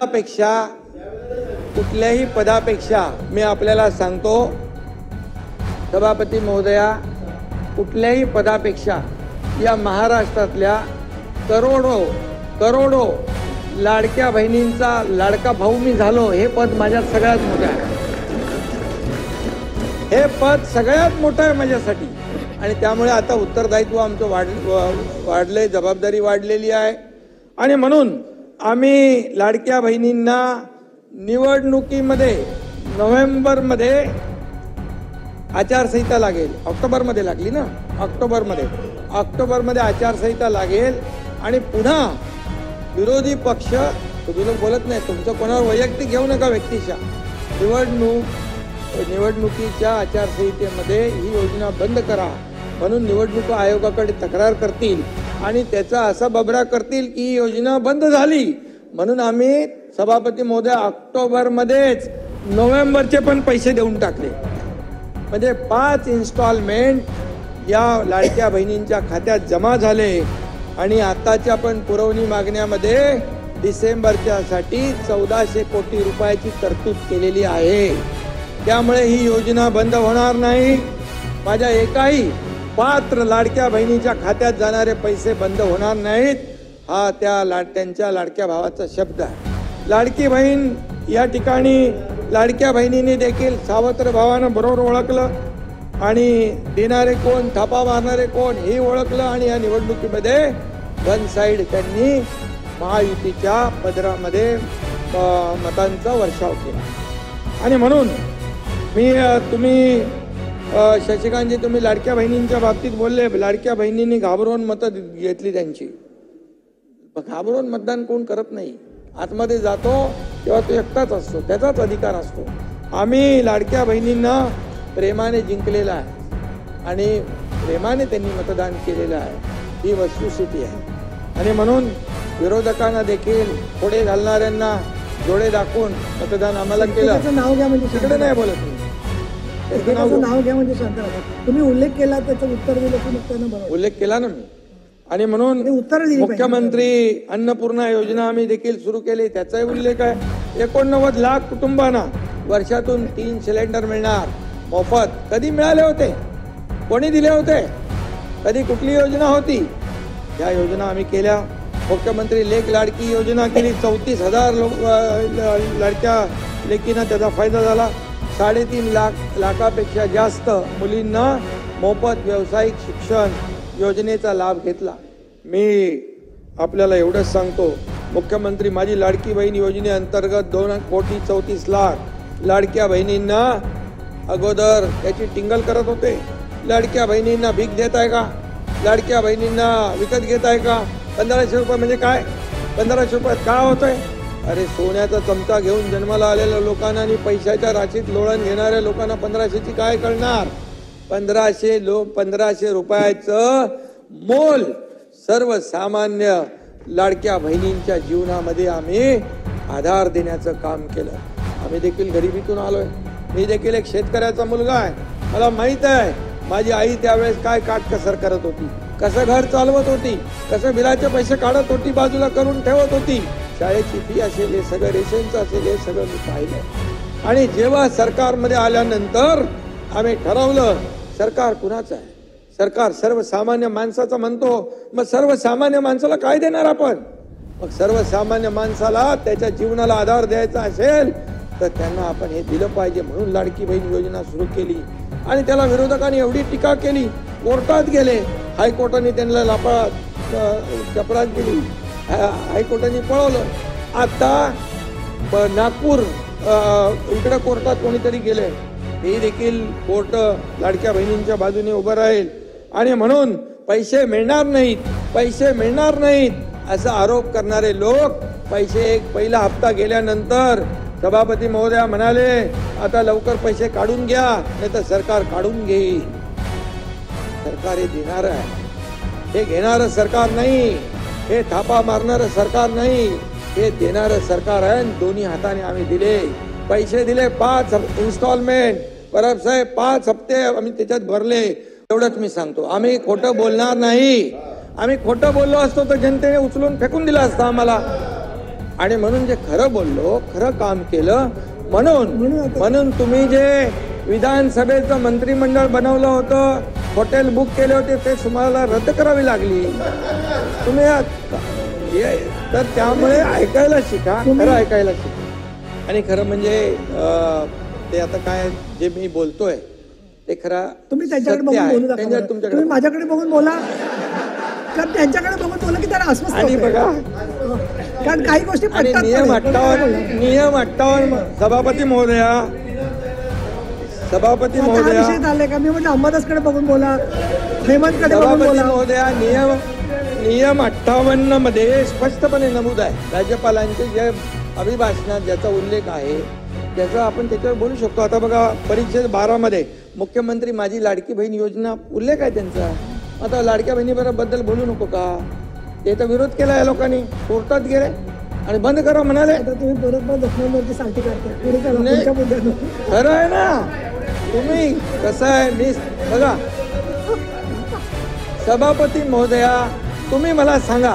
पेक्षा कुठल्याही पदापेक्षा मी आपल्याला सांगतो सभापती महोदया, कुठल्याही पदापेक्षा या महाराष्ट्रातल्या करोडो लाडक्या बहिणींचा लाडका भाऊ मी झालो, हे पद माझ्यात सगळ्यात मोठं आहे. हे पद सगळ्यात मोठं आहे माझ्यासाठी. आणि त्यामुळे आता उत्तरदायित्व आमचं वाढलंय, जबाबदारी वाढलेली आहे. आणि म्हणून आम्ही लाडक्या बहिणींना निवडणुकीमध्ये नोव्हेंबरमध्ये आचारसंहिता लागेल, ऑक्टोबरमध्ये लागली ना, ऑक्टोबरमध्ये आचारसंहिता लागेल. आणि पुन्हा विरोधी पक्ष, तुम्ही बोलत नाही, तुमचं कोणावर वैयक्तिक घेऊ नका व्यक्तिशा, निवडणुकीच्या आचारसंहितेमध्ये ही योजना बंद करा म्हणून निवडणूक आयोगाकडे तक्रार करतील आणि त्याचा असा बबडा करतील की ही योजना बंद झाली. म्हणून आम्ही सभापती महोदय ऑक्टोबरमध्येच नोव्हेंबरचे पण पैसे देऊन टाकले. म्हणजे 5 इन्स्टॉलमेंट या लाडक्या बहिणींच्या खात्यात जमा झाले. आणि आताच्या पण पुरवणी मागण्यामध्ये डिसेंबरच्यासाठी 1400 कोटी रुपयाची तरतूद केलेली आहे. त्यामुळे ही योजना बंद होणार नाही. माझ्या एकाही पात्र लाडक्या बहिणीच्या खात्यात जाणारे पैसे बंद होणार नाहीत, हा त्यांच्या लाडक्या भावाचा शब्द आहे. लाडकी बहीण या ठिकाणी लाडक्या बहिणीने देखील सावत्र भावानं बरोबर ओळखलं आणि देणारे कोण, थापा मारणारे कोण हे ओळखलं. आणि या निवडणुकीमध्ये वन साइड त्यांनी महायुतीच्या पदरामध्ये मतांचा वर्षाव केला. आणि म्हणून तुम्ही शशिकांतजी, तुम्ही लाडक्या बहिणींच्या बाबतीत बोलले, लाडक्या बहिणींनी घाबरून मतं घेतली त्यांची. घाबरून मतदान कोण करत नाही. आतमध्ये जातो तेव्हा तो एकटाच असतो, त्याचाच अधिकार असतो. आम्ही लाडक्या बहिणींना प्रेमाने जिंकलेला आहे आणि प्रेमाने त्यांनी मतदान केलेलं आहे, ही वस्तुस्थिती आहे. आणि म्हणून विरोधकांना देखील थोडे घालणाऱ्यांना डोळे दाखवून मतदान आम्हाला केलं. नाव घ्या म्हणजे तिकडे नाही बोलत, नाव घ्या म्हणजे शांत राहा. तुम्ही उल्लेख केला, त्याचं उत्तर दिलं की त्यांना बरोबर उल्लेख केला ना मी. आणि म्हणून उत्तर मुख्यमंत्री अन्नपूर्णा योजना आम्ही देखील सुरू केली, त्याचाही उल्लेख आहे. 89 लाख कुटुंबांना वर्षातून 3 सिलेंडर मिळणार मोफत. कधी मिळाले होते? कोणी दिले होते? कधी कुठली योजना होती? या योजना आम्ही केल्या. मुख्यमंत्री लेक लाडकी योजना केली, 34,000 लाडक्या लेकींना त्याचा फायदा झाला. 3.5 लाखापेक्षा जास्त मुलींना मोफत व्यावसायिक शिक्षण योजनेचा लाभ घेतला. मी आपल्याला एवढंच सांगतो, मुख्यमंत्री माझी लाडकी बहीण योजनेअंतर्गत 2,34,00,000 लाडक्या बहिणींना अगोदर त्याची टिंगल करत होते. लाडक्या बहिणींना भीक देत आहे का? लाडक्या बहिणींना विकत घेत आहे का? 1500 रुपये म्हणजे काय? 1500 रुपयात काय होतंय? अरे सोन्याचा चमचा घेऊन जन्माला आलेल्या लोकांना आणि पैशाच्या राशीत लोळण घेणाऱ्या लोकांना 1500ची काय कळणार? 1500 रुपयाचं मोल सर्वसामान्य लाडक्या बहिणींच्या जीवनामध्ये आम्ही आधार देण्याचं काम केलं. आम्ही देखील गरिबीतून आलोय. मी देखील एक शेतकऱ्याचा मुलगा आहे. मला माहित आहे माझी आई त्यावेळेस काय काटकसर करत होती, कसं घर चालवत होती, कसं बिलाचे पैसे काढत होती, बाजूला करून ठेवत होती. शाळेची फी असेल, हे सगळं रेशनचं असेल, हे सगळं मी पाहिलं. आणि जेव्हा सरकारमध्ये आल्यानंतर आम्ही ठरवलं सरकार कुणाचं आहे? सरकार सर्वसामान्य माणसाचं म्हणतो. मग सर्वसामान्य माणसाला काय देणार आपण? मग सर्वसामान्य माणसाला त्याच्या जीवनाला आधार द्यायचा असेल तर त्यांना आपण हे दिलं पाहिजे. म्हणून लाडकी बहीण योजना सुरू केली. आणि त्याला विरोधकांनी एवढी टीका केली, कोर्टात गेले, हायकोर्टाने त्यांना चपरात केली, हायकोर्टाने पळवलं. आता नागपूर इकडे कोर्टात कोणीतरी गेले, हे देखील कोर्ट लाडक्या बहिणींच्या बाजूने उभं राहील. आणि म्हणून पैसे मिळणार नाहीत असा आरोप करणारे लोक, पहिला हप्ता गेल्यानंतर सभापती महोदया म्हणाले आता लवकर पैसे काढून घ्या, नाही तर सरकार काढून घेईल. सरकार हे देणार आहे, हे घेणारं सरकार नाही, हे थापा मारणारं सरकार नाही, हे देणारं सरकार आहे. दोन्ही हाताने आम्ही दिले, पैसे दिले. 5 इन्स्टॉलमेंट परब साहेब 5 हप्ते आम्ही त्याच्यात भरले. एवढंच मी सांगतो, आम्ही खोटं बोलणार नाही. आम्ही खोटं बोललो असतो तर जनतेने उचलून फेकून दिला असता आम्हाला. आणि म्हणून जे खरं बोललो, खरं काम केलं, म्हणून तुम्ही जे विधानसभेचं मंत्रिमंडळ बनवलं होतं, हॉटेल बुक केले होते, ते तुम्हाला रद्द करावी लागली. तुम्ही तर त्यामुळे ऐकायला शिका, खरं ऐकायला शिका. आणि खरं म्हणजे ते आता काय जे मी बोलतोय ते खरं तुम्ही त्यांच्याकडे बघून बोलू नका. तुम्ही माझ्याकडे बघून बोला, कारण त्यांच्याकडे बघून बोला की त्याला अस्वस्थ आणि होतंय. बघा, कारण काही गोष्टी आणि पटतात नियम पण नाही. 58 सभापती महोदया, सभापती आता हा महोदया, विषय झालाय का? मी म्हणजे अंबादासकडे बघून बोला, हेमंतकडे बघून सभापती बोला. महोदया, नियम 58 मध्ये स्पष्टपणे नमूद आहे. राज्यपालांचे जे अभिभाषणात ज्याचा उल्लेख आहे त्याचा आपण त्याच्यावर बोलू शकतो. आता बघा, परिच्छेद 12 मध्ये मुख्यमंत्री माझी लाडकी बहीण योजना उल्लेख आहे त्यांचा. आता लाडक्या बहिणीबद्दल बोलू नको का? ते तर विरोध केला या लोकांनी, कोर्टात गेले आणि बंद करा म्हणाले. आता तुम्ही परत दक्षिणांवरती सांगते करते. पुढे चला, नाही. पुढच्या मुद्द्यावर. खरं आहे ना. तुम्ही कसं आहे, मी बघा सभापती महोदया, तुम्ही मला सांगा,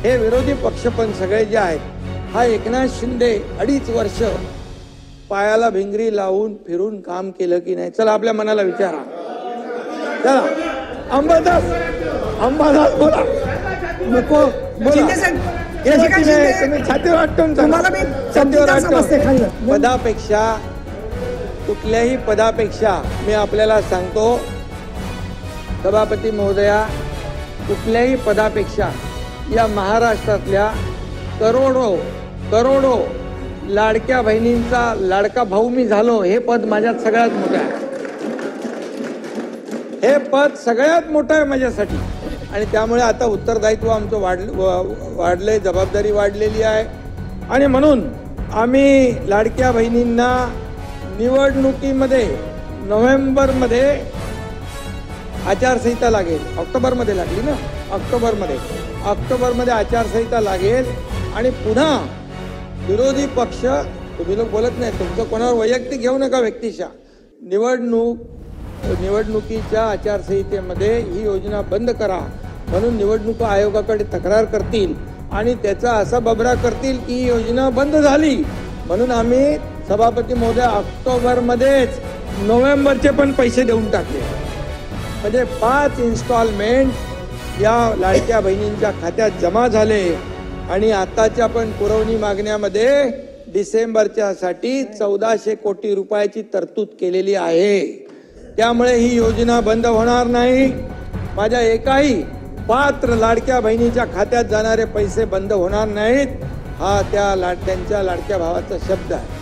हे विरोधी पक्ष पण सगळे जे आहेत, हा एकनाथ शिंदे 2.5 वर्ष पायाला भिंगरी लावून फिरून काम केलं की नाही? चला आपल्या मनाला विचारा. चला अंबादास बोला. नको बोला. शिंदे साहेब, याची काय शिंदे? तुम्ही छातीवर वाटून तुम्हाला मी समजूतदार समजते खाल्लं. पदापेक्षा, कुठल्याही पदापेक्षा मी आपल्याला सांगतो सभापती महोदया, कुठल्याही पदापेक्षा या महाराष्ट्रातल्या करोडो लाडक्या बहिणींचा लाडका भाऊ मी झालो, हे पद माझ्यात सगळ्यात मोठं आहे. हे पद सगळ्यात मोठं आहे माझ्यासाठी. आणि त्यामुळे आता उत्तरदायित्व आमचं वाढलंय, जबाबदारी वाढलेली आहे. आणि म्हणून आम्ही लाडक्या बहिणींना निवडणुकीमध्ये नोव्हेंबरमध्ये आचारसंहिता लागेल. ऑक्टोबरमध्ये लागली ना, ऑक्टोबरमध्ये आचारसंहिता लागेल. आणि पुन्हा विरोधी पक्ष, तुम्ही लोक बोलत नाही, तुमचं कोणावर वैयक्तिक घेऊ नका व्यक्तिशा, निवडणुकीच्या आचारसंहितेमध्ये ही योजना बंद करा म्हणून निवडणूक आयोगाकडे तक्रार करतील आणि त्याचा असा बबरा करतील की ही योजना बंद झाली. म्हणून आम्ही सभापती महोदय ऑक्टोबरमध्येच नोव्हेंबरचे पण पैसे देऊन टाकले. म्हणजे 5 इन्स्टॉलमेंट या लाडक्या बहिणींच्या खात्यात जमा झाले. आणि आताच्या पण पुरवणी मागण्यामध्ये डिसेंबरच्या साठी 1400 कोटी रुपयाची तरतूद केलेली आहे. त्यामुळे ही योजना बंद होणार नाही. माझ्या एकाही पात्र लाडक्या बहिणीच्या खात्यात जाणारे पैसे बंद होणार नाहीत. हा त्यांच्या लाडक्या भावाचा शब्द आहे.